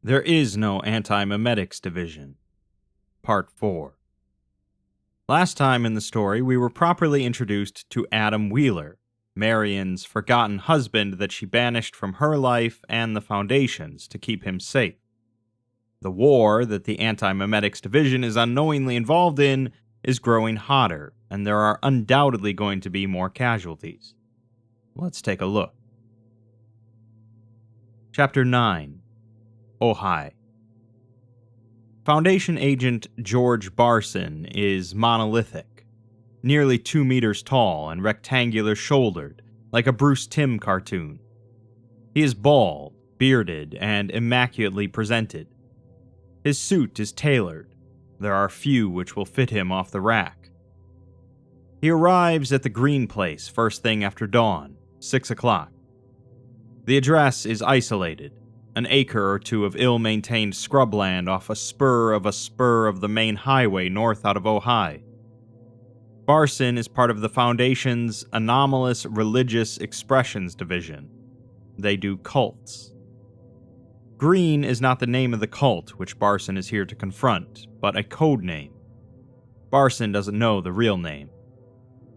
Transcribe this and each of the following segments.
There is no Antimemetics division. Part 4. Last time in the story, we were properly introduced to Adam Wheeler, Marion's forgotten husband that she banished from her life and the Foundation's to keep him safe. The war that the Antimemetics division is unknowingly involved in is growing hotter, and there are undoubtedly going to be more casualties. Let's take a look. Chapter 9. Ojai. Foundation agent George Barson is monolithic, nearly 2 meters tall and rectangular-shouldered, like a Bruce Timm cartoon. He is bald, bearded, and immaculately presented. His suit is tailored. There are few which will fit him off the rack. He arrives at the Green Place first thing after dawn, 6 o'clock. The address is isolated, an acre or two of ill-maintained scrubland off a spur of the main highway north out of Ojai. Barson is part of the Foundation's Anomalous Religious Expressions Division. They do cults. Green is not the name of the cult which Barson is here to confront, but a code name. Barson doesn't know the real name.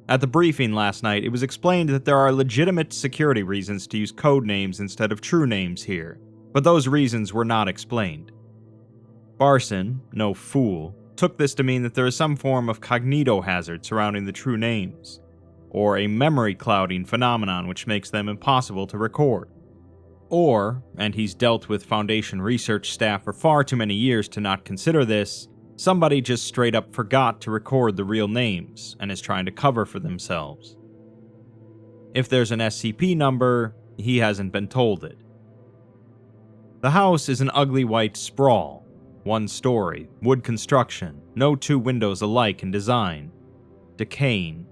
At the briefing last night, it was explained that there are legitimate security reasons to use code names instead of true names here, but those reasons were not explained. Barson, no fool, took this to mean that there is some form of cognito hazard surrounding the true names, or a memory clouding phenomenon which makes them impossible to record. Or, and he's dealt with Foundation research staff for far too many years to not consider this, somebody just straight up forgot to record the real names and is trying to cover for themselves. If there's an SCP number, he hasn't been told it. The house is an ugly white sprawl, 1 story, wood construction, no 2 windows alike in design, decaying.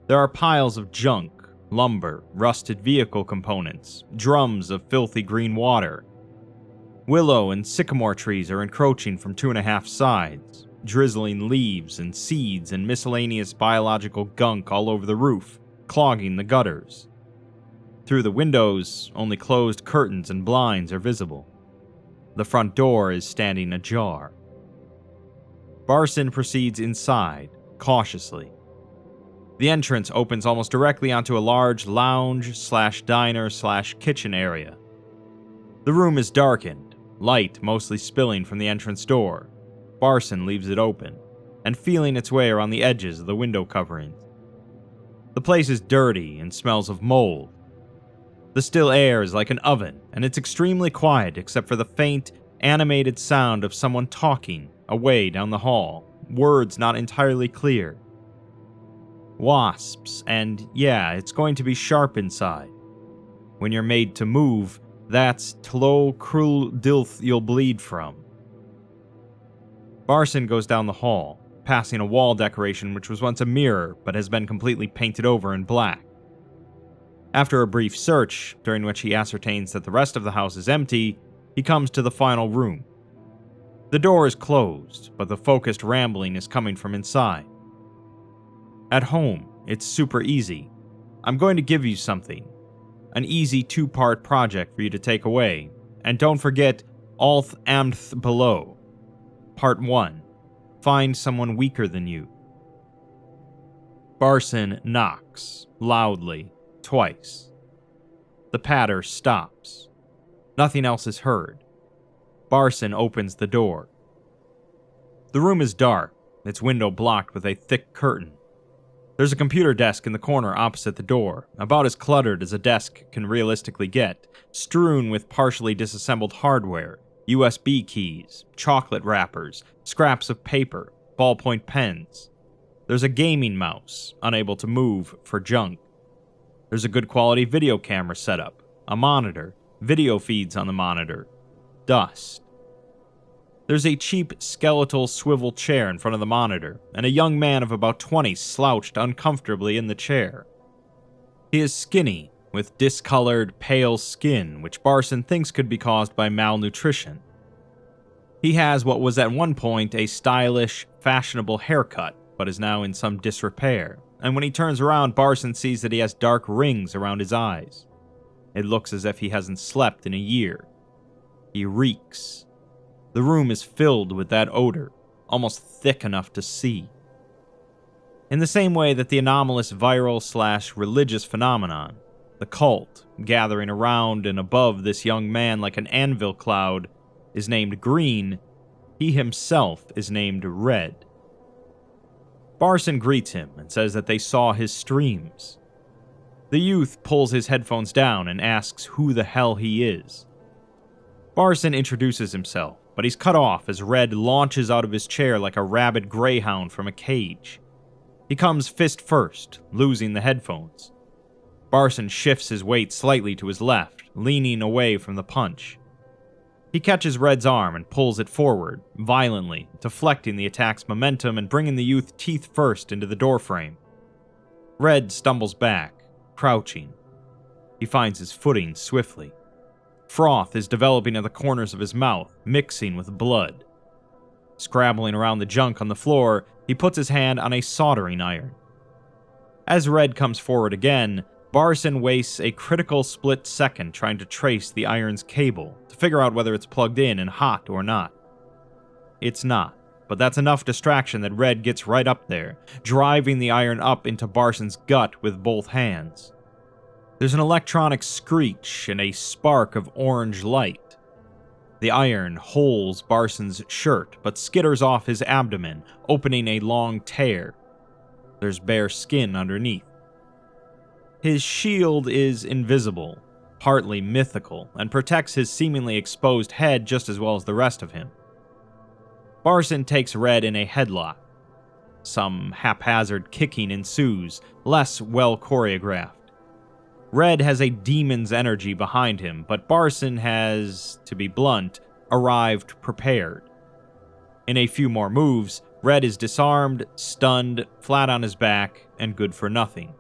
There are piles of junk, lumber, rusted vehicle components, drums of filthy green water. Willow and sycamore trees are encroaching from 2.5 sides, drizzling leaves and seeds and miscellaneous biological gunk all over the roof, clogging the gutters. Through the windows, only closed curtains and blinds are visible. The front door is standing ajar. Barson proceeds inside, cautiously. The entrance opens almost directly onto a large lounge/diner/kitchen area. The room is darkened, light mostly spilling from the entrance door. Barson leaves it open, and feeling its way around the edges of the window coverings. The place is dirty and smells of mold. The still air is like an oven, and it's extremely quiet except for the faint, animated sound of someone talking away down the hall, words not entirely clear. Wasps, and yeah, it's going to be sharp inside. When you're made to move, that's tlo krul dilth you'll bleed from. Barson goes down the hall, passing a wall decoration which was once a mirror but has been completely painted over in black. After a brief search, during which he ascertains that the rest of the house is empty, he comes to the final room. The door is closed, but the focused rambling is coming from inside. At home, it's super easy. I'm going to give you something. An easy 2-part project for you to take away. And don't forget, Alth Amth below. Part 1. Find someone weaker than you. Barson knocks, loudly, twice. The patter stops. Nothing else is heard. Barson opens the door. The room is dark, its window blocked with a thick curtain. There's a computer desk in the corner opposite the door, about as cluttered as a desk can realistically get, strewn with partially disassembled hardware, USB keys, chocolate wrappers, scraps of paper, ballpoint pens. There's a gaming mouse, unable to move for junk. There's a good quality video camera setup, a monitor, video feeds on the monitor, dust. There's a cheap skeletal swivel chair in front of the monitor, and a young man of about 20 slouched uncomfortably in the chair. He is skinny, with discolored, pale skin, which Barson thinks could be caused by malnutrition. He has what was at one point a stylish, fashionable haircut, but is now in some disrepair, and when he turns around, Barson sees that he has dark rings around his eyes. It looks as if he hasn't slept in a year. He reeks. The room is filled with that odor, almost thick enough to see. In the same way that the anomalous viral/religious phenomenon, the cult, gathering around and above this young man like an anvil cloud, is named Green, he himself is named Red. Barson greets him and says that they saw his streams. The youth pulls his headphones down and asks who the hell he is. Barson introduces himself, but he's cut off as Red launches out of his chair like a rabid greyhound from a cage. He comes fist first, losing the headphones. Barson shifts his weight slightly to his left, leaning away from the punch. He catches Red's arm and pulls it forward, violently, deflecting the attack's momentum and bringing the youth teeth first into the doorframe. Red stumbles back, crouching. He finds his footing swiftly. Froth is developing at the corners of his mouth, mixing with blood. Scrabbling around the junk on the floor, he puts his hand on a soldering iron. As Red comes forward again, Barson wastes a critical split second trying to trace the iron's cable to figure out whether it's plugged in and hot or not. It's not, but that's enough distraction that Red gets right up there, driving the iron up into Barson's gut with both hands. There's an electronic screech and a spark of orange light. The iron holes Barson's shirt, but skitters off his abdomen, opening a long tear. There's bare skin underneath. His shield is invisible, partly mythical, and protects his seemingly exposed head just as well as the rest of him. Barson takes Red in a headlock. Some haphazard kicking ensues, less well choreographed. Red has a demon's energy behind him, but Barson has, to be blunt, arrived prepared. In a few more moves, Red is disarmed, stunned, flat on his back, and good for nothing.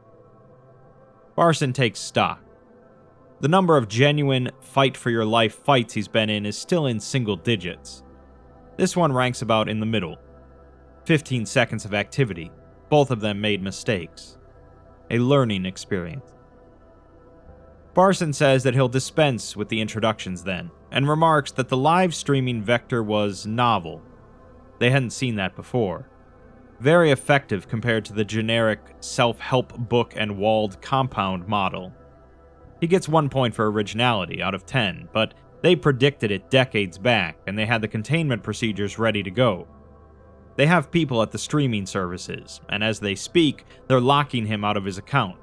Barson takes stock. The number of genuine fight-for-your-life fights he's been in is still in single digits. This one ranks about in the middle. 15 seconds of activity. Both of them made mistakes. A learning experience. Barson says that he'll dispense with the introductions then, and remarks that the live streaming vector was novel. They hadn't seen that before. Very effective compared to the generic self-help book and walled compound model. He gets 1 point for originality out of 10, but they predicted it decades back and they had the containment procedures ready to go. They have people at the streaming services, and as they speak, they're locking him out of his account.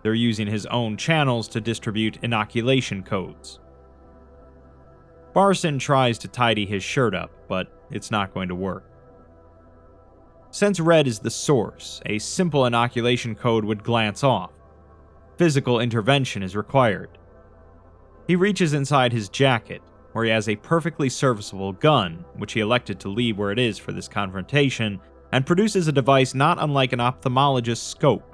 They're using his own channels to distribute inoculation codes. Barson tries to tidy his shirt up, but it's not going to work. Since Red is the source, a simple inoculation code would glance off. Physical intervention is required. He reaches inside his jacket, where he has a perfectly serviceable gun, which he elected to leave where it is for this confrontation, and produces a device not unlike an ophthalmologist's scope.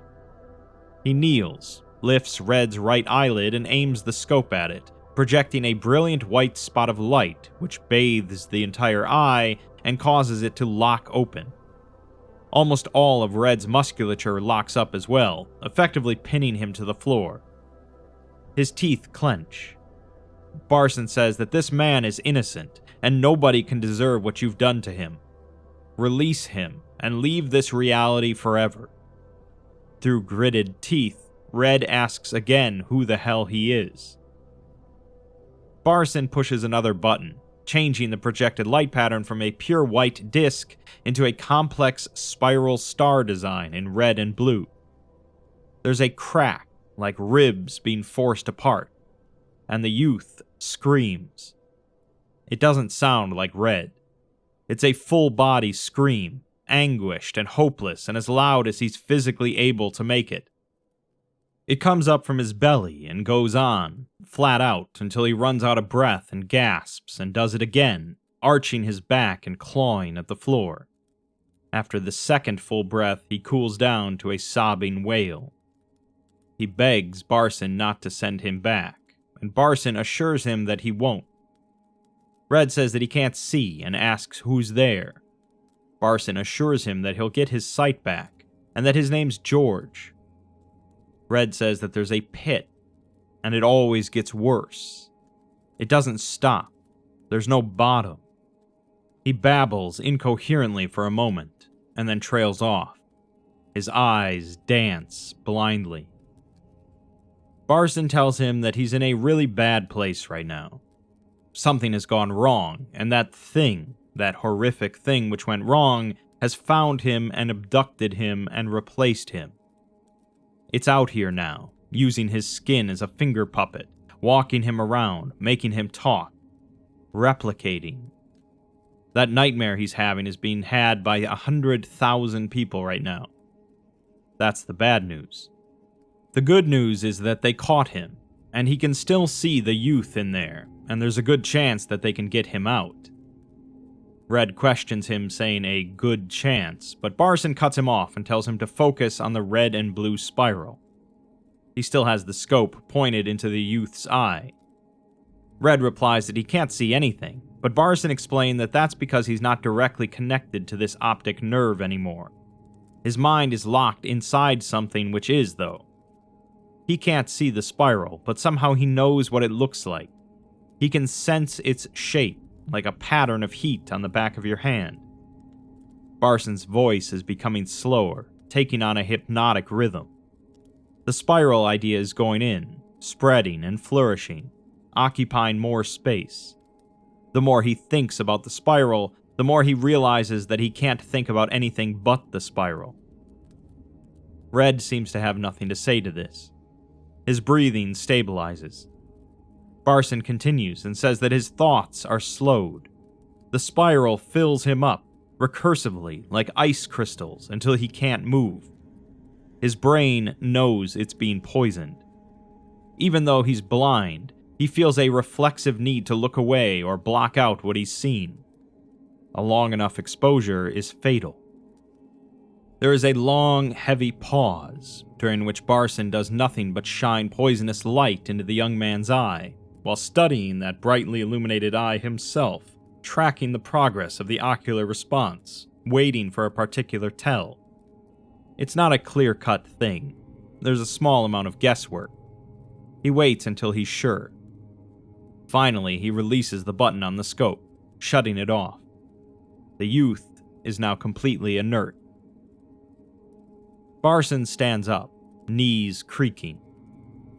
He kneels, lifts Red's right eyelid, and aims the scope at it, projecting a brilliant white spot of light, which bathes the entire eye and causes it to lock open. Almost all of Red's musculature locks up as well, effectively pinning him to the floor. His teeth clench. Barson says that this man is innocent, and nobody can deserve what you've done to him. Release him, and leave this reality forever. Through gritted teeth, Red asks again who the hell he is. Barson pushes another button, changing the projected light pattern from a pure white disk into a complex spiral star design in red and blue. There's a crack, like ribs being forced apart, and the youth screams. It doesn't sound like Red. It's a full-body scream, anguished and hopeless, and as loud as he's physically able to make it. It comes up from his belly and goes on, flat out, until he runs out of breath and gasps, and does it again, arching his back and clawing at the floor. After the second full breath, he cools down to a sobbing wail. He begs Barson not to send him back, and Barson assures him that he won't. Red says that he can't see and asks who's there. Barson assures him that he'll get his sight back, and that his name's George. Red says that there's a pit, and it always gets worse. It doesn't stop. There's no bottom. He babbles incoherently for a moment, and then trails off. His eyes dance blindly. Barson tells him that he's in a really bad place right now. Something has gone wrong, and that thing, that horrific thing which went wrong, has found him and abducted him and replaced him. It's out here now, using his skin as a finger puppet, walking him around, making him talk, replicating. That nightmare he's having is being had by 100,000 people right now. That's the bad news. The good news is that they caught him, and he can still see the youth in there, and there's a good chance that they can get him out. Red questions him, saying a good chance, but Barson cuts him off and tells him to focus on the red and blue spiral. He still has the scope pointed into the youth's eye. Red replies that he can't see anything, but Barson explained that that's because he's not directly connected to this optic nerve anymore. His mind is locked inside something which is, though. He can't see the spiral, but somehow he knows what it looks like. He can sense its shape, like a pattern of heat on the back of your hand. Barson's voice is becoming slower, taking on a hypnotic rhythm. The spiral idea is going in, spreading and flourishing, occupying more space. The more he thinks about the spiral, the more he realizes that he can't think about anything but the spiral. Red seems to have nothing to say to this. His breathing stabilizes. Barson continues and says that his thoughts are slowed. The spiral fills him up, recursively, like ice crystals, until he can't move. His brain knows it's being poisoned. Even though he's blind, he feels a reflexive need to look away or block out what he's seen. A long enough exposure is fatal. There is a long, heavy pause, during which Barson does nothing but shine poisonous light into the young man's eye, while studying that brightly illuminated eye himself, tracking the progress of the ocular response, waiting for a particular tell. It's not a clear-cut thing. There's a small amount of guesswork. He waits until he's sure. Finally, he releases the button on the scope, shutting it off. The youth is now completely inert. Barson stands up, knees creaking.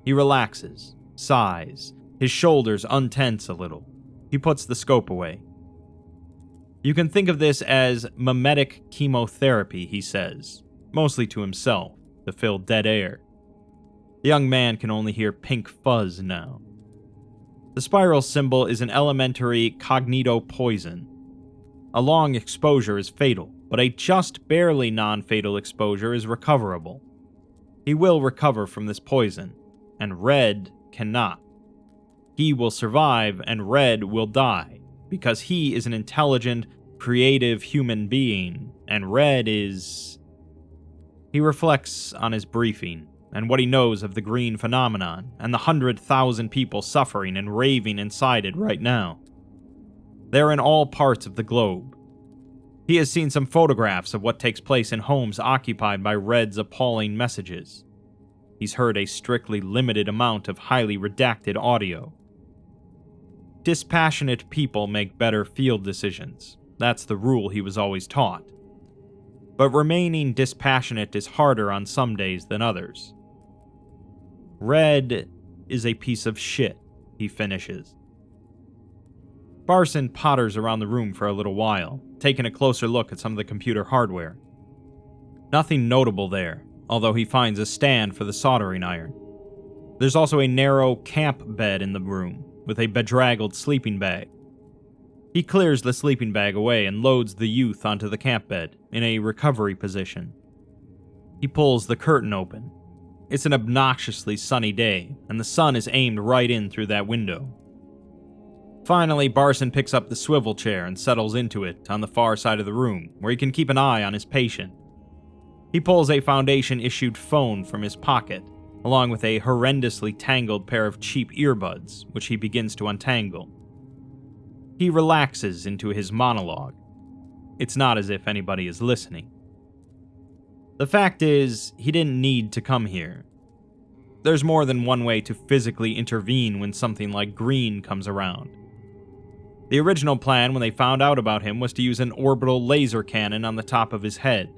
He relaxes, sighs, his shoulders untense a little. He puts the scope away. You can think of this as memetic chemotherapy, he says, mostly to himself, to fill dead air. The young man can only hear pink fuzz now. The spiral symbol is an elementary cognito-poison. A long exposure is fatal, but a just barely non-fatal exposure is recoverable. He will recover from this poison, and Red cannot. He will survive, and Red will die, because he is an intelligent, creative human being, and Red is... He reflects on his briefing, and what he knows of the green phenomenon, and the 100,000 people suffering and raving inside it right now. They're in all parts of the globe. He has seen some photographs of what takes place in homes occupied by Red's appalling messages. He's heard a strictly limited amount of highly redacted audio. Dispassionate people make better field decisions. That's the rule he was always taught. But remaining dispassionate is harder on some days than others. Red is a piece of shit, he finishes. Barson potters around the room for a little while, taking a closer look at some of the computer hardware. Nothing notable there, although he finds a stand for the soldering iron. There's also a narrow camp bed in the room, with a bedraggled sleeping bag. He clears the sleeping bag away and loads the youth onto the camp bed, in a recovery position. He pulls the curtain open. It's an obnoxiously sunny day, and the sun is aimed right in through that window. Finally, Barson picks up the swivel chair and settles into it on the far side of the room, where he can keep an eye on his patient. He pulls a Foundation-issued phone from his pocket, along with a horrendously tangled pair of cheap earbuds, which he begins to untangle. He relaxes into his monologue. It's not as if anybody is listening. The fact is, he didn't need to come here. There's more than one way to physically intervene when something like green comes around. The original plan when they found out about him was to use an orbital laser cannon on the top of his head.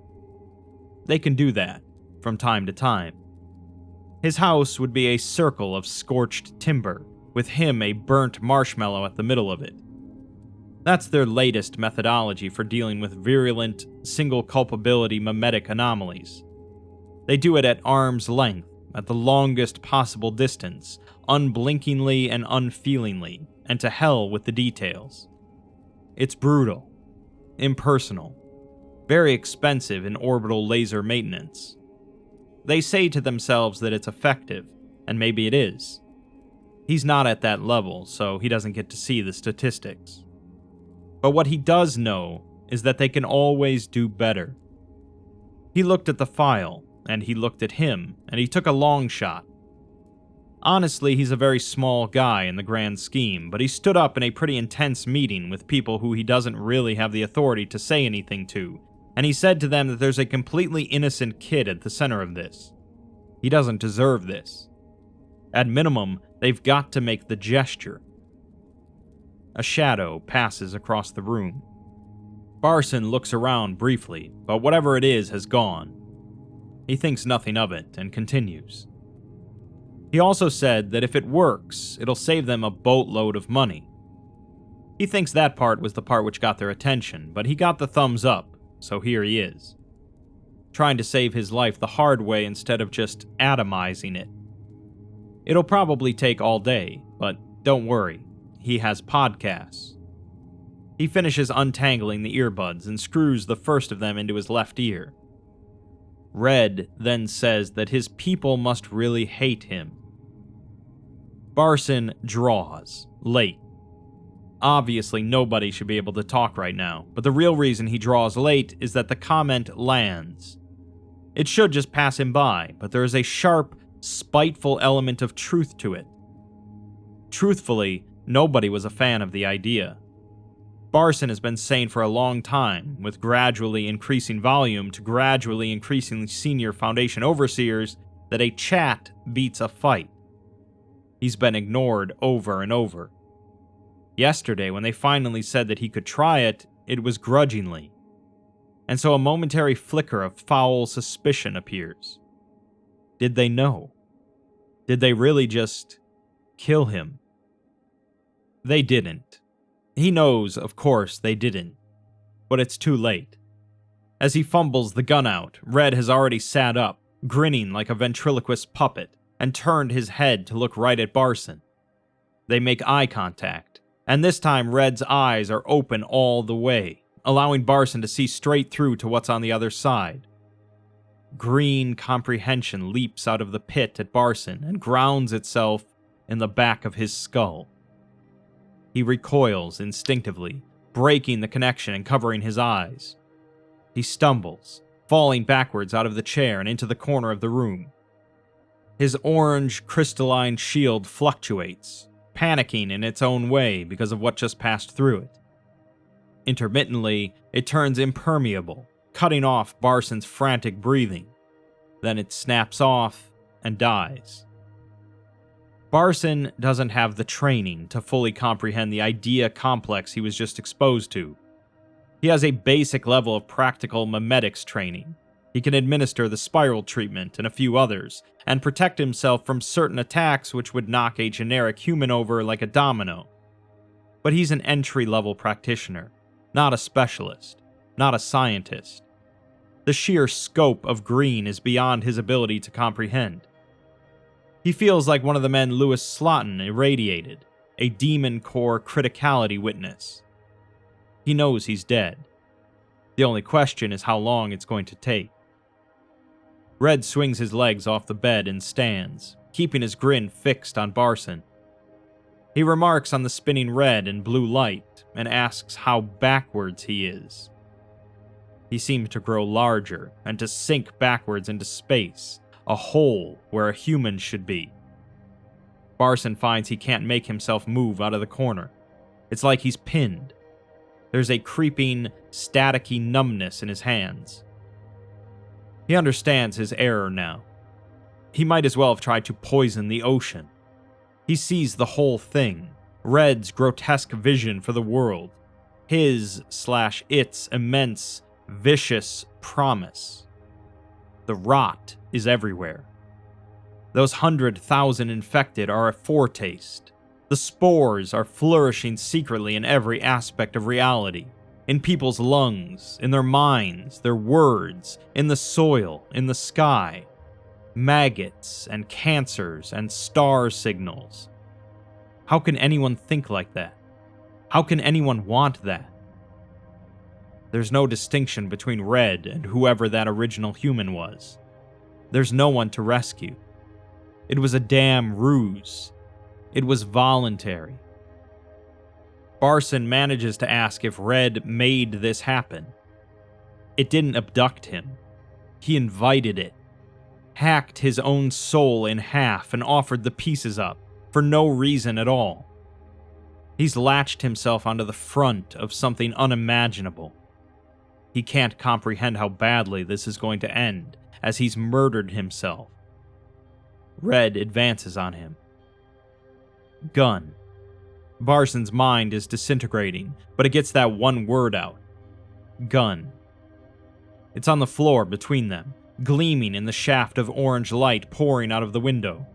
They can do that, from time to time. His house would be a circle of scorched timber, with him a burnt marshmallow at the middle of it. That's their latest methodology for dealing with virulent, single culpability memetic anomalies. They do it at arm's length, at the longest possible distance, unblinkingly and unfeelingly, and to hell with the details. It's brutal, impersonal, very expensive in orbital laser maintenance. They say to themselves that it's effective, and maybe it is. He's not at that level, so he doesn't get to see the statistics. But what he does know is that they can always do better. He looked at the file, and he looked at him, and he took a long shot. Honestly, he's a very small guy in the grand scheme, but he stood up in a pretty intense meeting with people who he doesn't really have the authority to say anything to, and he said to them that there's a completely innocent kid at the center of this. He doesn't deserve this. At minimum, they've got to make the gesture. A shadow passes across the room. Barson looks around briefly, but whatever it is has gone. He thinks nothing of it and continues. He also said that if it works, it'll save them a boatload of money. He thinks that part was the part which got their attention, but he got the thumbs up, so here he is. Trying to save his life the hard way instead of just atomizing it. It'll probably take all day, but don't worry, he has podcasts. He finishes untangling the earbuds and screws the first of them into his left ear. Red then says that his people must really hate him. Barson draws, late. Obviously, nobody should be able to talk right now, but the real reason he draws late is that the comment lands. It should just pass him by, but there is a sharp, spiteful element of truth to it. Truthfully, nobody was a fan of the idea. Barson has been saying for a long time, with gradually increasing volume to gradually increasing senior Foundation overseers, that a chat beats a fight. He's been ignored over and over. Yesterday, when they finally said that he could try it, it was grudgingly. And so a momentary flicker of foul suspicion appears. Did they know? Did they really just kill him? They didn't. He knows, of course, they didn't. But it's too late. As he fumbles the gun out, Red has already sat up, grinning like a ventriloquist puppet, and turned his head to look right at Barson. They make eye contact, and this time Red's eyes are open all the way, allowing Barson to see straight through to what's on the other side. Green comprehension leaps out of the pit at Barson and grounds itself in the back of his skull. He recoils instinctively, breaking the connection and covering his eyes. He stumbles, falling backwards out of the chair and into the corner of the room. His orange, crystalline shield fluctuates, panicking in its own way because of what just passed through it. Intermittently, it turns impermeable, cutting off Barson's frantic breathing. Then it snaps off and dies. Barson doesn't have the training to fully comprehend the idea complex he was just exposed to. He has a basic level of practical memetics training. He can administer the spiral treatment and a few others, and protect himself from certain attacks which would knock a generic human over like a domino. But he's an entry-level practitioner, not a specialist, not a scientist. The sheer scope of Green is beyond his ability to comprehend. He feels like one of the men Louis Slotin irradiated, a demon core criticality witness. He knows he's dead. The only question is how long it's going to take. Red swings his legs off the bed and stands, keeping his grin fixed on Barson. He remarks on the spinning red and blue light and asks how backwards he is. He seems to grow larger and to sink backwards into space, a hole where a human should be. Barson finds he can't make himself move out of the corner. It's like he's pinned. There's a creeping, staticky numbness in his hands. He understands his error now. He might as well have tried to poison the ocean. He sees the whole thing, Red's grotesque vision for the world, his/its immense, vicious promise. The rot is everywhere. Those 100,000 infected are a foretaste. The spores are flourishing secretly in every aspect of reality. In people's lungs, in their minds, their words, in the soil, in the sky. Maggots and cancers and star signals. How can anyone think like that? How can anyone want that? There's no distinction between Red and whoever that original human was. There's no one to rescue. It was a damn ruse. It was voluntary. Barson manages to ask if Red made this happen. It didn't abduct him. He invited it. Hacked his own soul in half and offered the pieces up, for no reason at all. He's latched himself onto the front of something unimaginable. He can't comprehend how badly this is going to end, as he's murdered himself. Red advances on him. Gun. Barson's mind is disintegrating, but it gets that one word out. Gun. It's on the floor between them, gleaming in the shaft of orange light pouring out of the window.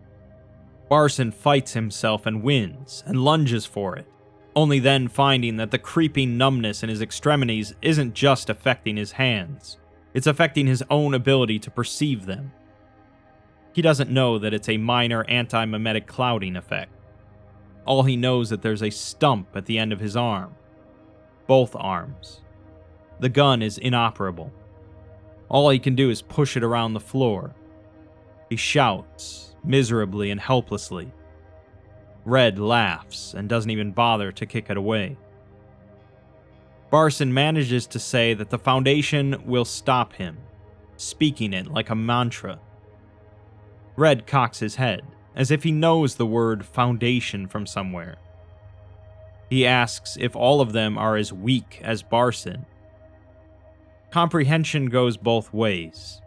Barson fights himself and wins, and lunges for it, only then finding that the creeping numbness in his extremities isn't just affecting his hands, it's affecting his own ability to perceive them. He doesn't know that it's a minor antimemetic clouding effect. All he knows that there's a stump at the end of his arm. Both arms. The gun is inoperable. All he can do is push it around the floor. He shouts, miserably and helplessly. Red laughs and doesn't even bother to kick it away. Barson manages to say that the Foundation will stop him, speaking it like a mantra. Red cocks his head, as if he knows the word Foundation from somewhere. He asks if all of them are as weak as Barson. Comprehension goes both ways.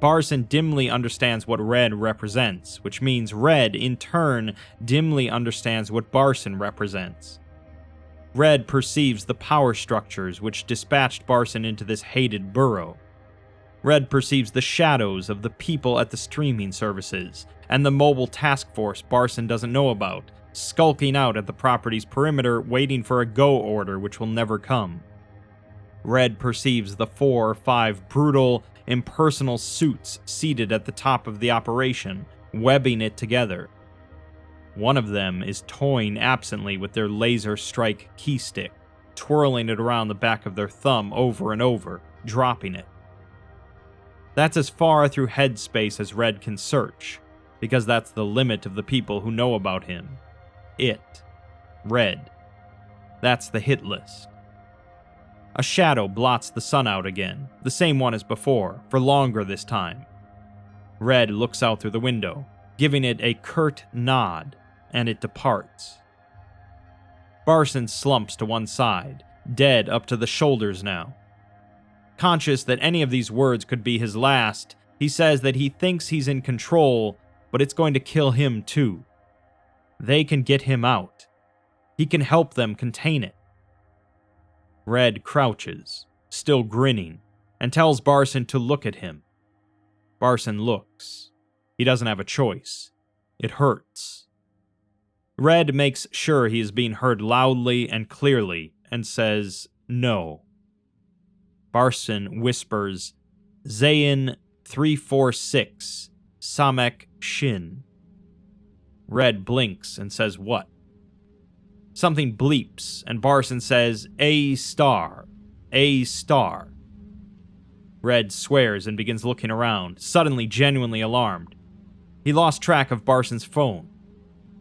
Barson dimly understands what Red represents, which means Red, in turn, dimly understands what Barson represents. Red perceives the power structures which dispatched Barson into this hated burrow. Red perceives the shadows of the people at the streaming services, and the mobile task force Barson doesn't know about, skulking out at the property's perimeter waiting for a go order which will never come. Red perceives the 4 or 5 brutal, impersonal suits seated at the top of the operation, webbing it together. One of them is toying absently with their laser strike keystick, twirling it around the back of their thumb over and over, dropping it. That's as far through headspace as Red can search, because that's the limit of the people who know about him. It. Red. That's the hit list. A shadow blots the sun out again, the same one as before, for longer this time. Red looks out through the window, giving it a curt nod, and it departs. Barson slumps to one side, dead up to the shoulders now. Conscious that any of these words could be his last, he says that he thinks he's in control, but it's going to kill him too. They can get him out. He can help them contain it. Red crouches, still grinning, and tells Barson to look at him. Barson looks. He doesn't have a choice. It hurts. Red makes sure he is being heard loudly and clearly, and says no. Barson whispers, Zayin 346, Samek Shin. Red blinks and says what? Something bleeps, and Barson says, A star. A star. Red swears and begins looking around, suddenly genuinely alarmed. He lost track of Barson's phone.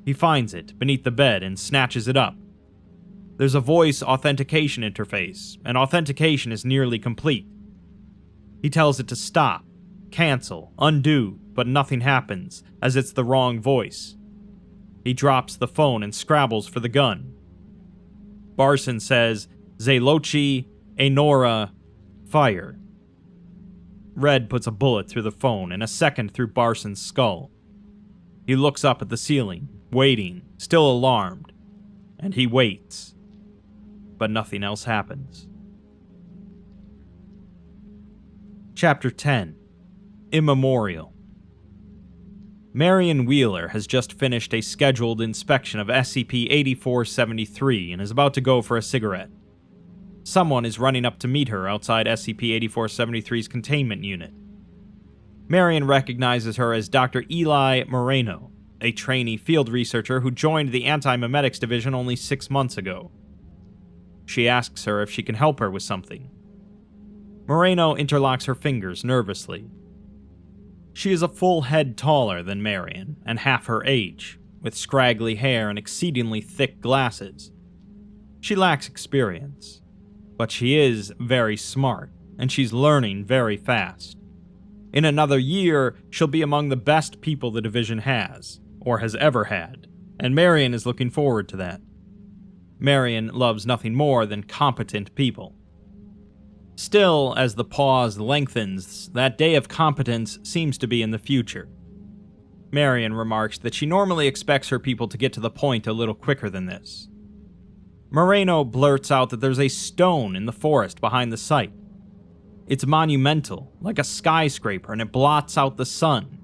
He finds it beneath the bed and snatches it up. There's a voice authentication interface, and authentication is nearly complete. He tells it to stop, cancel, undo, but nothing happens, as it's the wrong voice. He drops the phone and scrabbles for the gun. Barson says, Zelochi, Enora, fire. Red puts a bullet through the phone and a second through Barson's skull. He looks up at the ceiling, waiting, still alarmed, and he waits. But nothing else happens. Chapter 10. Immemorial. Marion Wheeler has just finished a scheduled inspection of SCP-8473 and is about to go for a cigarette. Someone is running up to meet her outside SCP-8473's containment unit. Marion recognizes her as Dr. Eli Moreno, a trainee field researcher who joined the Antimemetics division only 6 months ago. She asks her if she can help her with something. Moreno interlocks her fingers nervously. She is a full head taller than Marion, and half her age, with scraggly hair and exceedingly thick glasses. She lacks experience, but she is very smart, and she's learning very fast. In another year, she'll be among the best people the division has, or has ever had, and Marion is looking forward to that. Marion loves nothing more than competent people. Still, as the pause lengthens, that day of competence seems to be in the future. Marion remarks that she normally expects her people to get to the point a little quicker than this. Moreno blurts out that there's a stone in the forest behind the site. It's monumental, like a skyscraper, and it blots out the sun.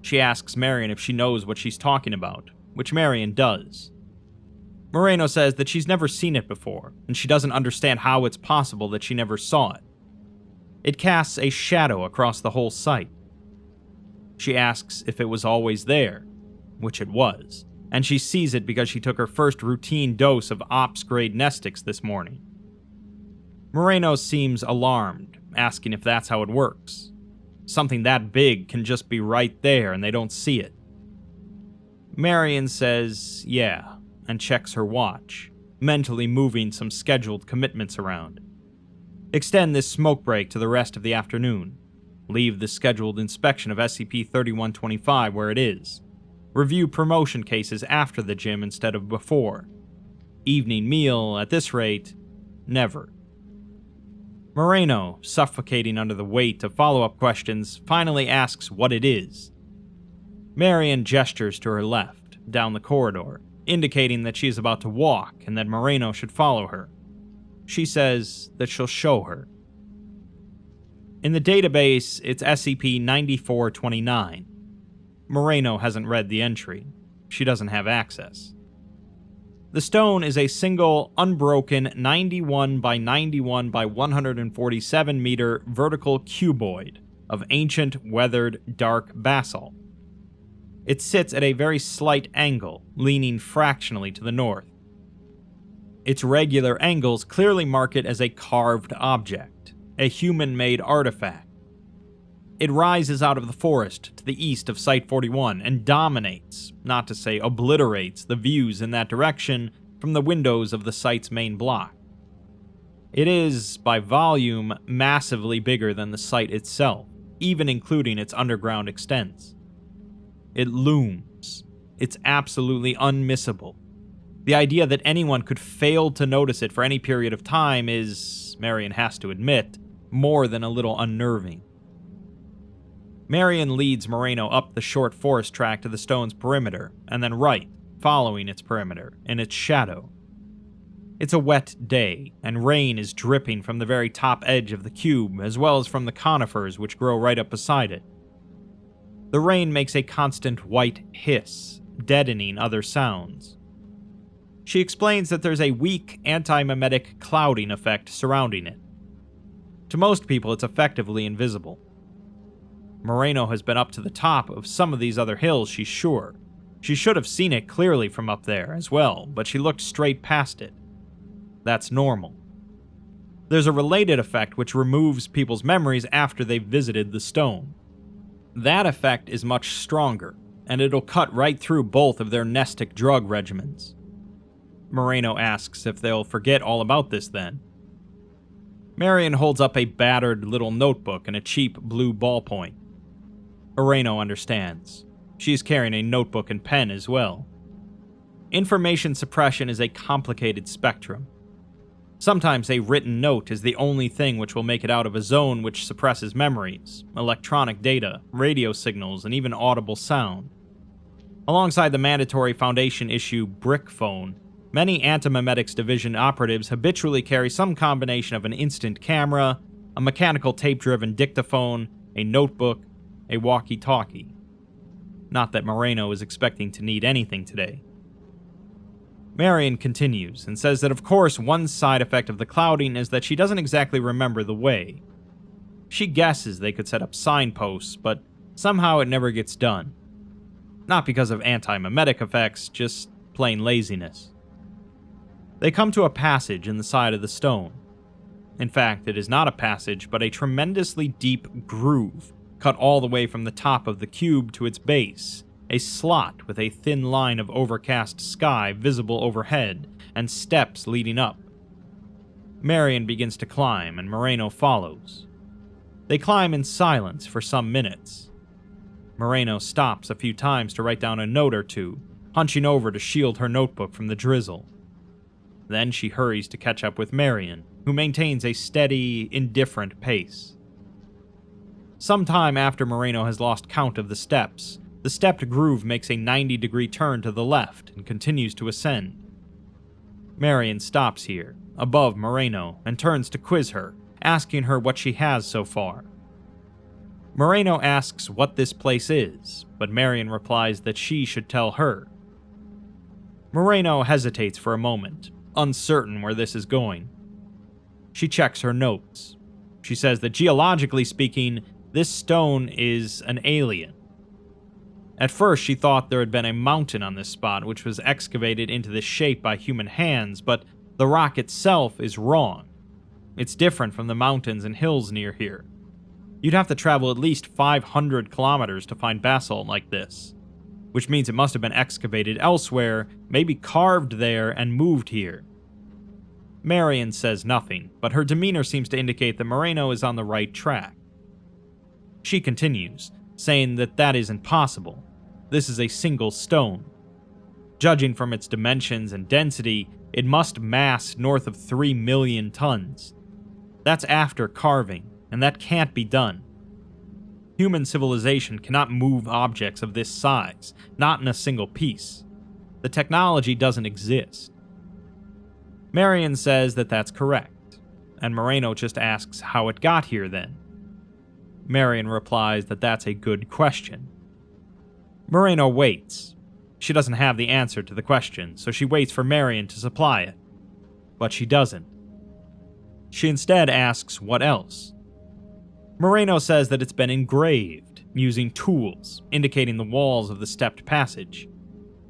She asks Marion if she knows what she's talking about, which Marion does. Moreno says that she's never seen it before, and she doesn't understand how it's possible that she never saw it. It casts a shadow across the whole site. She asks if it was always there, which it was, and she sees it because she took her first routine dose of Ops-grade Nestix this morning. Moreno seems alarmed, asking if that's how it works. Something that big can just be right there and they don't see it. Marion says, yeah, and checks her watch, mentally moving some scheduled commitments around. Extend this smoke break to the rest of the afternoon. Leave the scheduled inspection of SCP-3125 where it is. Review promotion cases after the gym instead of before. Evening meal, at this rate, never. Moreno, suffocating under the weight of follow-up questions, finally asks what it is. Marion gestures to her left, down the corridor, indicating that she is about to walk and that Moreno should follow her. She says that she'll show her. In the database, it's SCP-9429. Moreno hasn't read the entry. She doesn't have access. The stone is a single, unbroken 91 by 91 by 147 meter vertical cuboid of ancient, weathered, dark basalt. It sits at a very slight angle, leaning fractionally to the north. Its regular angles clearly mark it as a carved object, a human-made artifact. It rises out of the forest to the east of Site-41 and dominates, not to say obliterates, the views in that direction from the windows of the site's main block. It is, by volume, massively bigger than the site itself, even including its underground extents. It looms. It's absolutely unmissable. The idea that anyone could fail to notice it for any period of time is, Marion has to admit, more than a little unnerving. Marion leads Moreno up the short forest track to the stone's perimeter, and then right, following its perimeter, in its shadow. It's a wet day, and rain is dripping from the very top edge of the cube, as well as from the conifers which grow right up beside it. The rain makes a constant white hiss, deadening other sounds. She explains that there's a weak antimemetic clouding effect surrounding it. To most people, it's effectively invisible. Moreno has been up to the top of some of these other hills, she's sure. She should have seen it clearly from up there as well, but she looked straight past it. That's normal. There's a related effect which removes people's memories after they've visited the stone. That effect is much stronger, and it'll cut right through both of their Nestic drug regimens. Moreno asks if they'll forget all about this then. Marion holds up a battered little notebook and a cheap blue ballpoint. Moreno understands. She's carrying a notebook and pen as well. Information suppression is a complicated spectrum. Sometimes a written note is the only thing which will make it out of a zone which suppresses memories, electronic data, radio signals, and even audible sound. Alongside the mandatory Foundation issue brick phone, Many Antimemetics Division operatives habitually carry some combination of an instant camera, a mechanical tape-driven dictaphone, a notebook, a walkie-talkie. Not that Moreno is expecting to need anything today. Marion continues and says that of course one side effect of the clouding is that she doesn't exactly remember the way. She guesses they could set up signposts, but somehow it never gets done. Not because of anti-memetic effects, just plain laziness. They come to a passage in the side of the stone. In fact, it is not a passage, but a tremendously deep groove, cut all the way from the top of the cube to its base, a slot with a thin line of overcast sky visible overhead, and steps leading up. Marion begins to climb, and Moreno follows. They climb in silence for some minutes. Moreno stops a few times to write down a note or two, hunching over to shield her notebook from the drizzle. Then she hurries to catch up with Marion, who maintains a steady, indifferent pace. Some time after Moreno has lost count of the steps, the stepped groove makes a 90-degree turn to the left and continues to ascend. Marion stops here, above Moreno, and turns to quiz her, asking her what she has so far. Moreno asks what this place is, but Marion replies that she should tell her. Moreno hesitates for a moment, uncertain where this is going. She checks her notes. She says that geologically speaking, this stone is an alien. At first, she thought there had been a mountain on this spot which was excavated into this shape by human hands, but the rock itself is wrong. It's different from the mountains and hills near here. You'd have to travel at least 500 kilometers to find basalt like this, which means it must have been excavated elsewhere, maybe carved there and moved here. Marion says nothing, but her demeanor seems to indicate that Moreno is on the right track. She continues, saying that that isn't possible. This is a single stone. Judging from its dimensions and density, it must mass north of 3 million tons. That's after carving, and that can't be done. Human civilization cannot move objects of this size, not in a single piece. The technology doesn't exist. Marion says that that's correct, and Moreno just asks how it got here then. Marion replies that that's a good question. Moreno waits. She doesn't have the answer to the question, so she waits for Marion to supply it. But she doesn't. She instead asks what else. Moreno says that it's been engraved, using tools, indicating the walls of the stepped passage.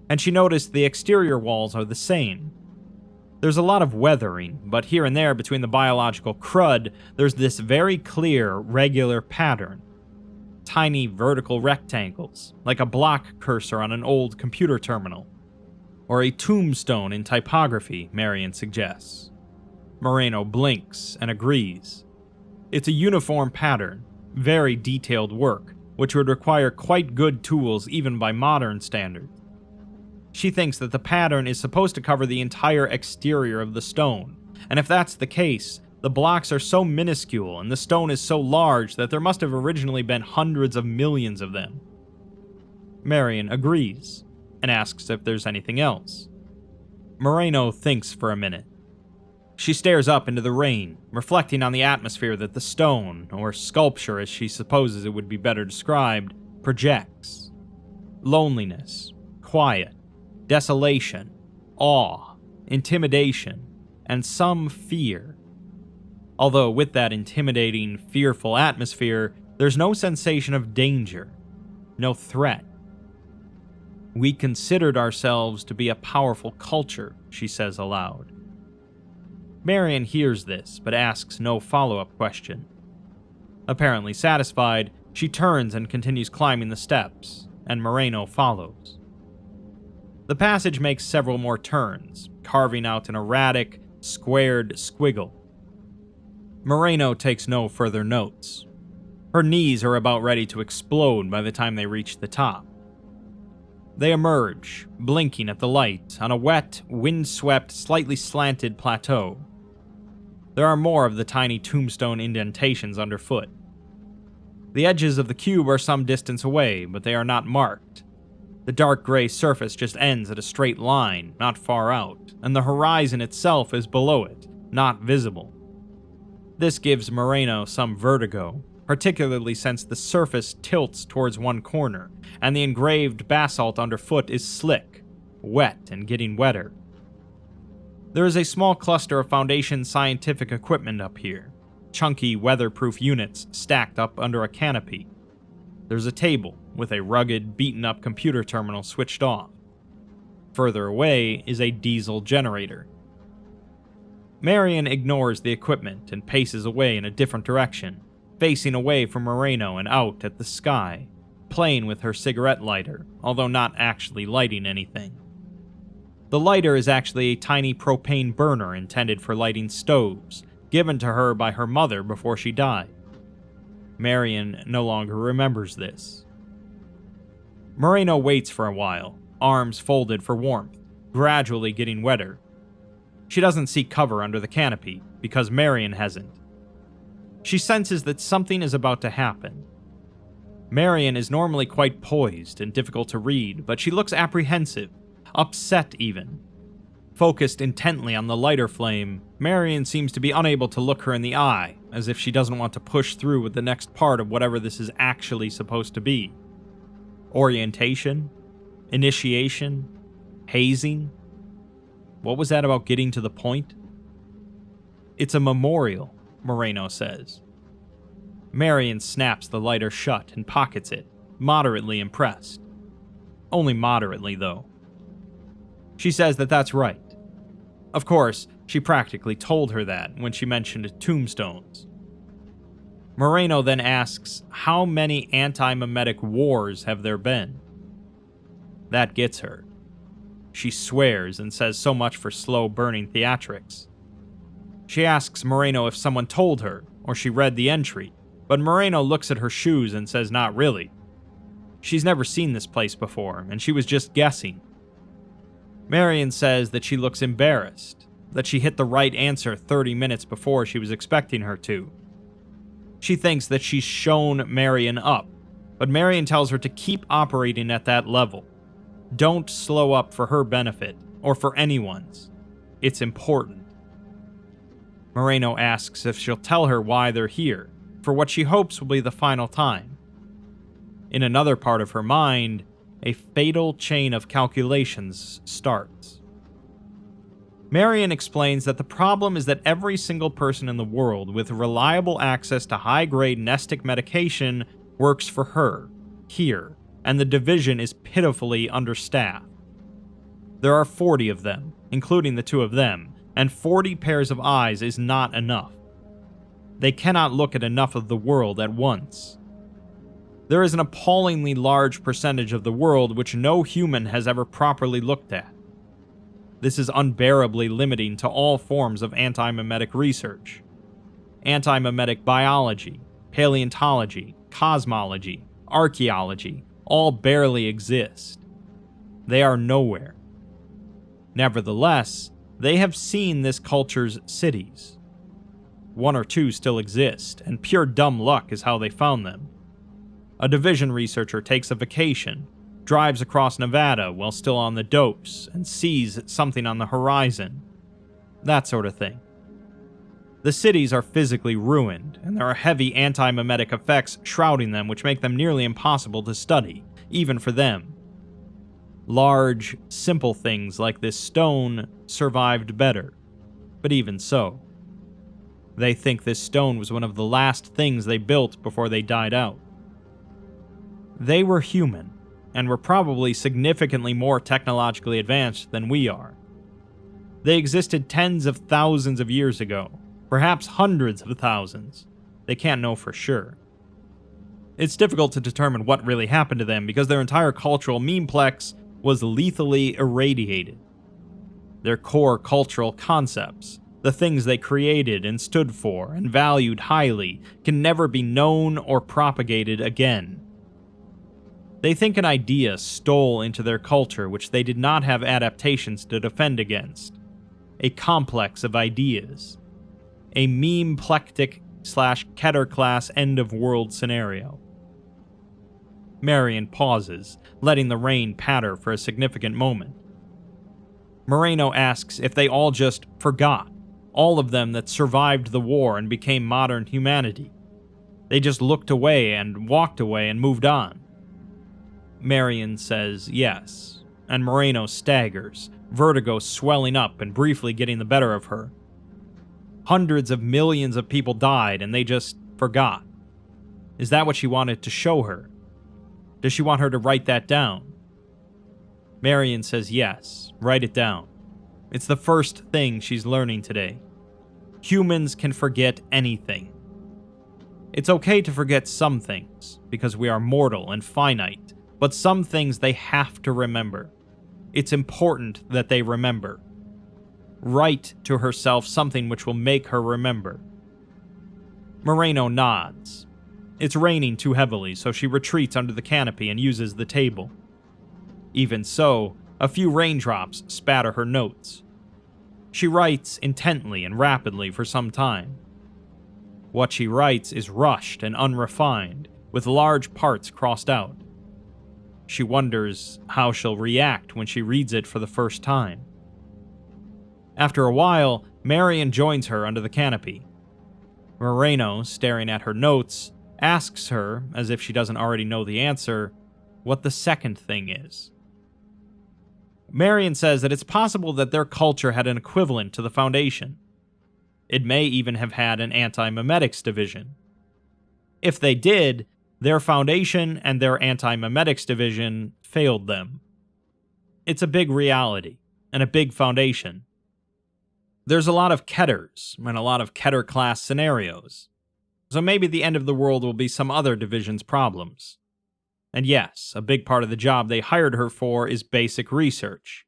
And she noticed the exterior walls are the same. There's a lot of weathering, but here and there between the biological crud, there's this very clear, regular pattern. Tiny vertical rectangles, like a block cursor on an old computer terminal. Or a tombstone in typography, Marion suggests. Moreno blinks and agrees. It's a uniform pattern, very detailed work, which would require quite good tools even by modern standards. She thinks that the pattern is supposed to cover the entire exterior of the stone, and if that's the case, the blocks are so minuscule and the stone is so large that there must have originally been hundreds of millions of them. Marion agrees, and asks if there's anything else. Moreno thinks for a minute. She stares up into the rain, reflecting on the atmosphere that the stone, or sculpture as she supposes it would be better described, projects. Loneliness, quiet, desolation, awe, intimidation, and some fear. Although with that intimidating, fearful atmosphere, there's no sensation of danger, no threat. We considered ourselves to be a powerful culture, she says aloud. Marion hears this, but asks no follow-up question. Apparently satisfied, she turns and continues climbing the steps, and Moreno follows. The passage makes several more turns, carving out an erratic, squared squiggle. Moreno takes no further notes. Her knees are about ready to explode by the time they reach the top. They emerge, blinking at the light, on a wet, wind-swept, slightly slanted plateau. There are more of the tiny tombstone indentations underfoot. The edges of the cube are some distance away, but they are not marked. The dark gray surface just ends at a straight line, not far out, and the horizon itself is below it, not visible. This gives Moreno some vertigo, particularly since the surface tilts towards one corner, and the engraved basalt underfoot is slick, wet, and getting wetter. There is a small cluster of Foundation scientific equipment up here, chunky weatherproof units stacked up under a canopy. There's a table with a rugged, beaten-up computer terminal switched off. Further away is a diesel generator. Marion ignores the equipment and paces away in a different direction, facing away from Moreno and out at the sky, playing with her cigarette lighter, although not actually lighting anything. The lighter is actually a tiny propane burner intended for lighting stoves, given to her by her mother before she died. Marion no longer remembers this. Moreno waits for a while, arms folded for warmth, gradually getting wetter. She doesn't see cover under the canopy, because Marion hasn't. She senses that something is about to happen. Marion is normally quite poised and difficult to read, but she looks apprehensive, upset even. Focused intently on the lighter flame, Marion seems to be unable to look her in the eye, as if she doesn't want to push through with the next part of whatever this is actually supposed to be. Orientation? Initiation? Hazing? What was that about getting to the point? It's a memorial, Moreno says. Marion snaps the lighter shut and pockets it, moderately impressed. Only moderately, though. She says that that's right. Of course, she practically told her that when she mentioned tombstones. Moreno then asks, how many anti-memetic wars have there been? That gets her. She swears and says so much for slow-burning theatrics. She asks Moreno if someone told her, or she read the entry, but Moreno looks at her shoes and says not really. She's never seen this place before, and she was just guessing. Marion says that she looks embarrassed, that she hit the right answer 30 minutes before she was expecting her to. She thinks that she's shown Marion up, but Marion tells her to keep operating at that level. Don't slow up for her benefit, or for anyone's. It's important. Moreno asks if she'll tell her why they're here, for what she hopes will be the final time. In another part of her mind, a fatal chain of calculations starts. Marion explains that the problem is that every single person in the world with reliable access to high-grade nestic medication works for her, here, and the division is pitifully understaffed. There are 40 of them, including the two of them, and 40 pairs of eyes is not enough. They cannot look at enough of the world at once. There is an appallingly large percentage of the world which no human has ever properly looked at. This is unbearably limiting to all forms of antimemetic research. Antimemetic biology, paleontology, cosmology, archaeology, all barely exist. They are nowhere. Nevertheless, they have seen this culture's cities. 1 or 2 still exist, and pure dumb luck is how they found them. A division researcher takes a vacation, drives across Nevada while still on the dopes, and sees something on the horizon. That sort of thing. The cities are physically ruined, and there are heavy antimemetic effects shrouding them which make them nearly impossible to study, even for them. Large, simple things like this stone survived better, but even so. They think this stone was one of the last things they built before they died out. They were human, and were probably significantly more technologically advanced than we are. They existed tens of thousands of years ago, perhaps hundreds of thousands. They can't know for sure. It's difficult to determine what really happened to them because their entire cultural memeplex was lethally irradiated. Their core cultural concepts, the things they created and stood for and valued highly, can never be known or propagated again. They think an idea stole into their culture which they did not have adaptations to defend against. A complex of ideas. A meme-plectic / Keter class end-of-world scenario. Marion pauses, letting the rain patter for a significant moment. Moreno asks if they all just forgot, all of them that survived the war and became modern humanity. They just looked away and walked away and moved on. Marion says yes, and Moreno staggers, vertigo swelling up and briefly getting the better of her. Hundreds of millions of people died and they just forgot. Is that what she wanted to show her? Does she want her to write that down? Marion says yes, write it down. It's the first thing she's learning today. Humans can forget anything. It's okay to forget some things, because we are mortal and finite, but some things they have to remember. It's important that they remember. Write to herself something which will make her remember. Moreno nods. It's raining too heavily, so she retreats under the canopy and uses the table. Even so, a few raindrops spatter her notes. She writes intently and rapidly for some time. What she writes is rushed and unrefined, with large parts crossed out. She wonders how she'll react when she reads it for the first time. After a while, Marion joins her under the canopy. Moreno, staring at her notes, asks her, as if she doesn't already know the answer, what the second thing is. Marion says that it's possible that their culture had an equivalent to the Foundation. It may even have had an Antimemetics division. If they did, their Foundation and their Antimemetics division failed them. It's a big reality, and a big foundation. There's a lot of Ketters, and a lot of Keter-class scenarios. So maybe the end of the world will be some other division's problems. And yes, a big part of the job they hired her for is basic research.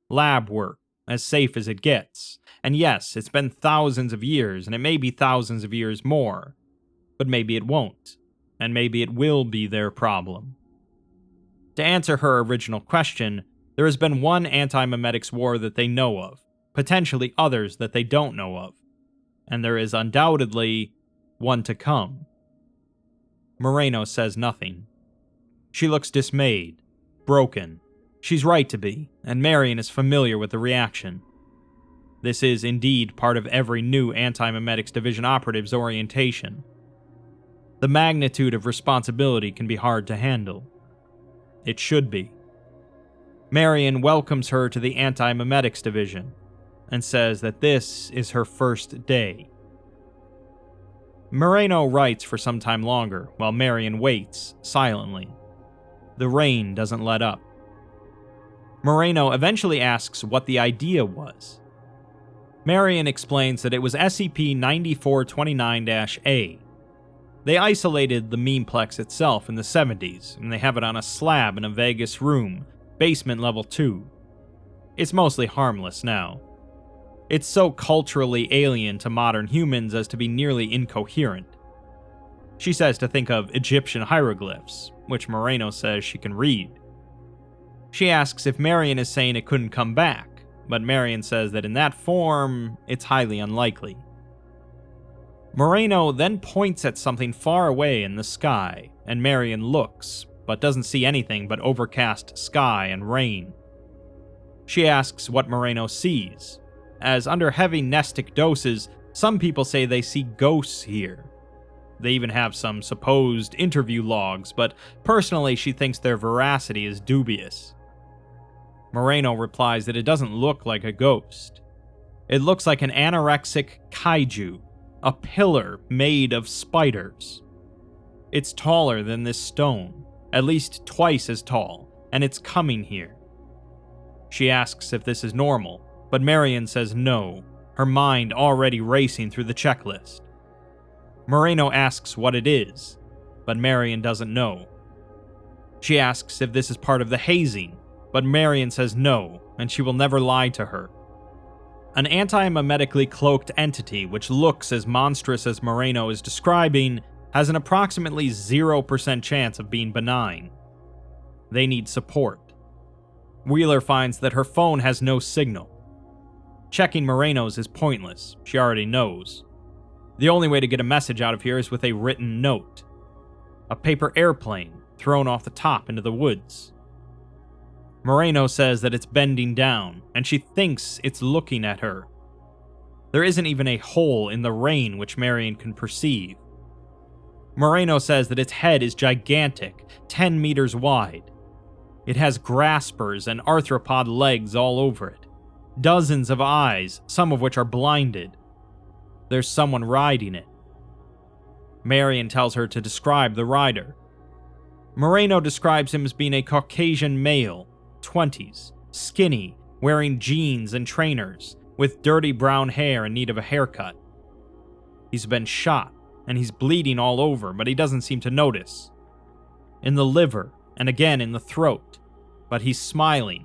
Lab work, as safe as it gets. And yes, it's been thousands of years, and it may be thousands of years more. But maybe it won't, and maybe it will be their problem. To answer her original question, there has been one anti-memetics war that they know of, potentially others that they don't know of, and there is undoubtedly one to come. Moreno says nothing. She looks dismayed, broken. She's right to be, and Marion is familiar with the reaction. This is indeed part of every new Antimemetics Division operative's orientation. The magnitude of responsibility can be hard to handle. It should be. Marion welcomes her to the Antimemetics Division, and says that this is her first day. Moreno writes for some time longer, while Marion waits, silently. The rain doesn't let up. Moreno eventually asks what the idea was. Marion explains that it was SCP-9429-A. They isolated the memeplex itself in the 70s, and they have it on a slab in a Vegas room, basement level 2. It's mostly harmless now. It's so culturally alien to modern humans as to be nearly incoherent. She says to think of Egyptian hieroglyphs, which Moreno says she can read. She asks if Marion is saying it couldn't come back, but Marion says that in that form, it's highly unlikely. Moreno then points at something far away in the sky, and Marion looks, but doesn't see anything but overcast sky and rain. She asks what Moreno sees, as under heavy nestic doses, some people say they see ghosts here. They even have some supposed interview logs, but personally she thinks their veracity is dubious. Moreno replies that it doesn't look like a ghost. It looks like an anorexic kaiju, a pillar made of spiders. It's taller than this stone, at least twice as tall, and it's coming here. She asks if this is normal, but Marion says no, her mind already racing through the checklist. Moreno asks what it is, but Marion doesn't know. She asks if this is part of the hazing, but Marion says no, and she will never lie to her. An anti-memetically cloaked entity which looks as monstrous as Moreno is describing has an approximately 0% chance of being benign. They need support. Wheeler finds that her phone has no signal. Checking Moreno's is pointless, she already knows. The only way to get a message out of here is with a written note. A paper airplane, thrown off the top into the woods. Moreno says that it's bending down, and she thinks it's looking at her. There isn't even a hole in the rain which Marion can perceive. Moreno says that its head is gigantic, 10 meters wide. It has graspers and arthropod legs all over it. Dozens of eyes, some of which are blinded. There's someone riding it. Marion tells her to describe the rider. Moreno describes him as being a Caucasian male, 20s, skinny, wearing jeans and trainers, with dirty brown hair in need of a haircut. He's been shot, and he's bleeding all over, but he doesn't seem to notice. In the liver, and again in the throat, but he's smiling.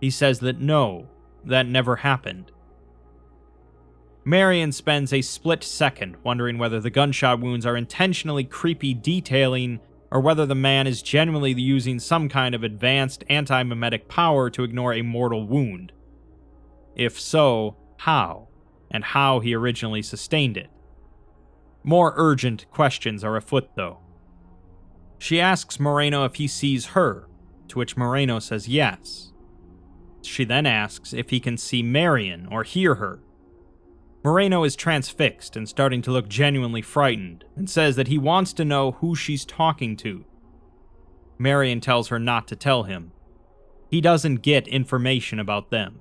He says that no, that never happened. Marion spends a split second wondering whether the gunshot wounds are intentionally creepy detailing or whether the man is genuinely using some kind of advanced antimemetic power to ignore a mortal wound. If so, how, and how he originally sustained it. More urgent questions are afoot, though. She asks Moreno if he sees her, to which Moreno says yes. She then asks if he can see Marion or hear her. Moreno is transfixed and starting to look genuinely frightened, and says that he wants to know who she's talking to. Marion tells her not to tell him. He doesn't get information about them.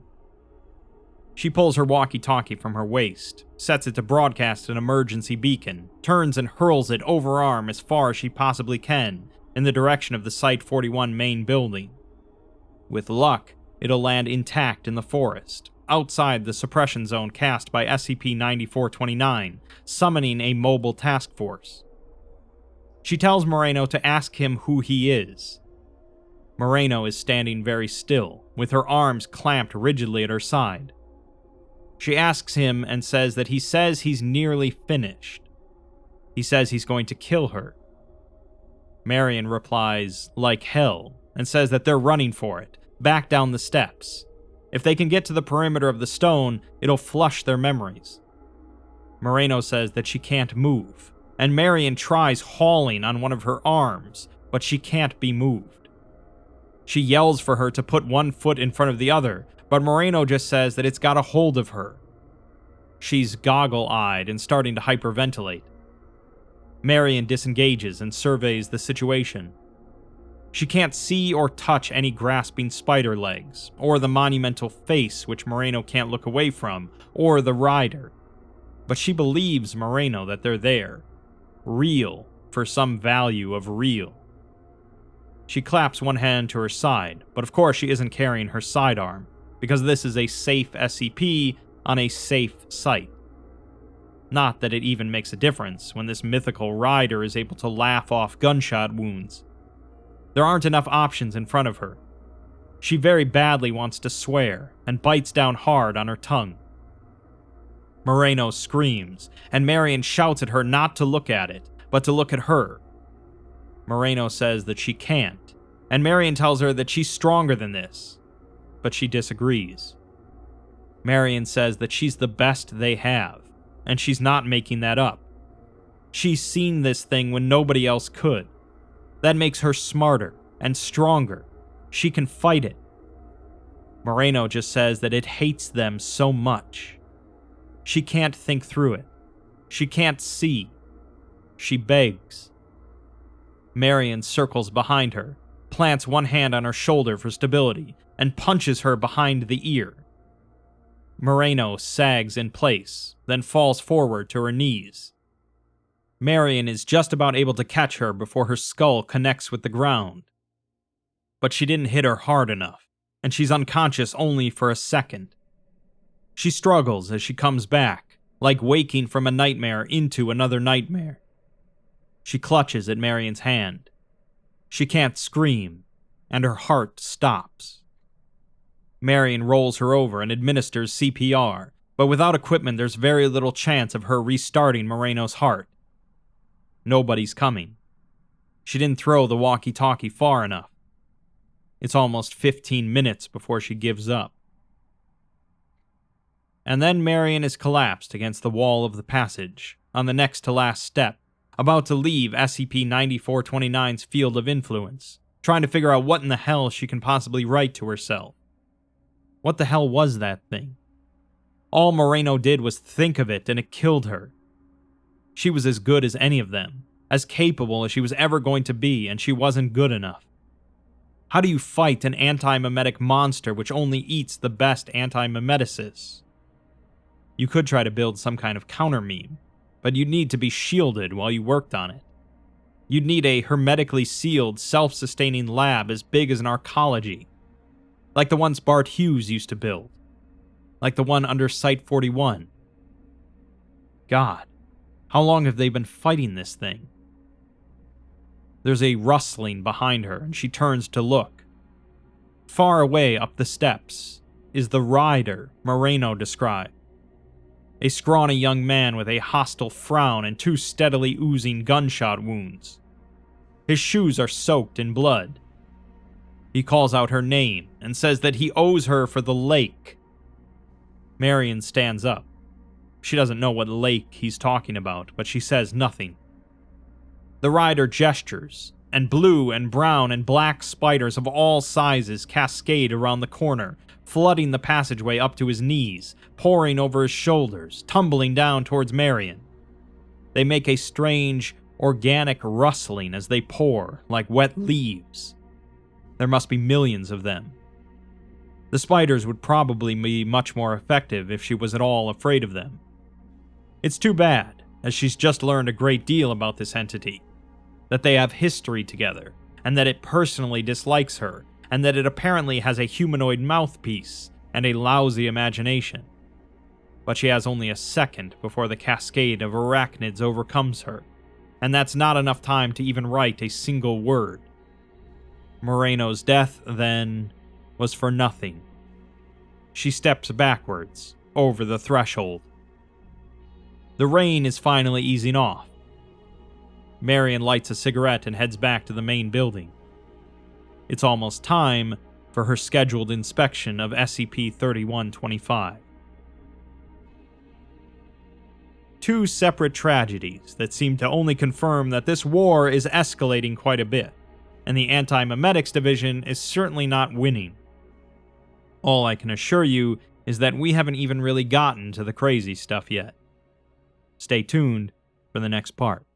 She pulls her walkie-talkie from her waist, sets it to broadcast an emergency beacon, turns and hurls it overarm as far as she possibly can in the direction of the Site-41 main building. With luck, it'll land intact in the forest, outside the suppression zone cast by SCP-9429, summoning a mobile task force. She tells Moreno to ask him who he is. Moreno is standing very still, with her arms clamped rigidly at her side. She asks him and says that he says he's nearly finished. He says he's going to kill her. Marion replies, like hell, and says that they're running for it, back down the steps. If they can get to the perimeter of the stone, it'll flush their memories. Moreno says that she can't move, and Marion tries hauling on one of her arms, but she can't be moved. She yells for her to put one foot in front of the other, but Moreno just says that it's got a hold of her. She's goggle-eyed and starting to hyperventilate. Marion disengages and surveys the situation. She can't see or touch any grasping spider legs, or the monumental face which Moreno can't look away from, or the rider. But she believes Moreno that they're there. Real, for some value of real. She claps one hand to her side, but of course she isn't carrying her sidearm, because this is a safe SCP on a safe site. Not that it even makes a difference when this mythical rider is able to laugh off gunshot wounds. There aren't enough options in front of her. She very badly wants to swear, and bites down hard on her tongue. Moreno screams, and Marion shouts at her not to look at it, but to look at her. Moreno says that she can't, and Marion tells her that she's stronger than this, but she disagrees. Marion says that she's the best they have, and she's not making that up. She's seen this thing when nobody else could. That makes her smarter and stronger. She can fight it. Moreno just says that it hates them so much. She can't think through it. She can't see. She begs. Marion circles behind her, plants one hand on her shoulder for stability, and punches her behind the ear. Moreno sags in place, then falls forward to her knees. Marion is just about able to catch her before her skull connects with the ground. But she didn't hit her hard enough, and she's unconscious only for a second. She struggles as she comes back, like waking from a nightmare into another nightmare. She clutches at Marion's hand. She can't scream, and her heart stops. Marion rolls her over and administers CPR, but without equipment there's very little chance of her restarting Moreno's heart. Nobody's coming. She didn't throw the walkie-talkie far enough. It's almost 15 minutes before she gives up. And then Marion is collapsed against the wall of the passage, on the next to last step, about to leave SCP-9429's field of influence, trying to figure out what in the hell she can possibly write to herself. What the hell was that thing? All Moreno did was think of it, and it killed her. She was as good as any of them, as capable as she was ever going to be, and she wasn't good enough. How do you fight an antimemetic monster which only eats the best antimemeticists? You could try to build some kind of counter-meme, but you'd need to be shielded while you worked on it. You'd need a hermetically sealed, self-sustaining lab as big as an arcology, like the ones Bart Hughes used to build, like the one under Site-41. God, how long have they been fighting this thing? There's a rustling behind her, and she turns to look. Far away up the steps is the rider Moreno described. A scrawny young man with a hostile frown and 2 steadily oozing gunshot wounds. His shoes are soaked in blood. He calls out her name and says that he owes her for the lake. Marion stands up. She doesn't know what lake he's talking about, but she says nothing. The rider gestures, and blue and brown and black spiders of all sizes cascade around the corner, flooding the passageway up to his knees, pouring over his shoulders, tumbling down towards Marion. They make a strange, organic rustling as they pour, like wet leaves. There must be millions of them. The spiders would probably be much more effective if she was at all afraid of them. It's too bad, as she's just learned a great deal about this entity, that they have history together, and that it personally dislikes her, and that it apparently has a humanoid mouthpiece and a lousy imagination. But she has only a second before the cascade of arachnids overcomes her, and that's not enough time to even write a single word. Moreno's death, then, was for nothing. She steps backwards, over the threshold. The rain is finally easing off. Marion lights a cigarette and heads back to the main building. It's almost time for her scheduled inspection of SCP-3125. 2 separate tragedies that seem to only confirm that this war is escalating quite a bit, and the Antimemetics Division is certainly not winning. All I can assure you is that we haven't even really gotten to the crazy stuff yet. Stay tuned for the next part.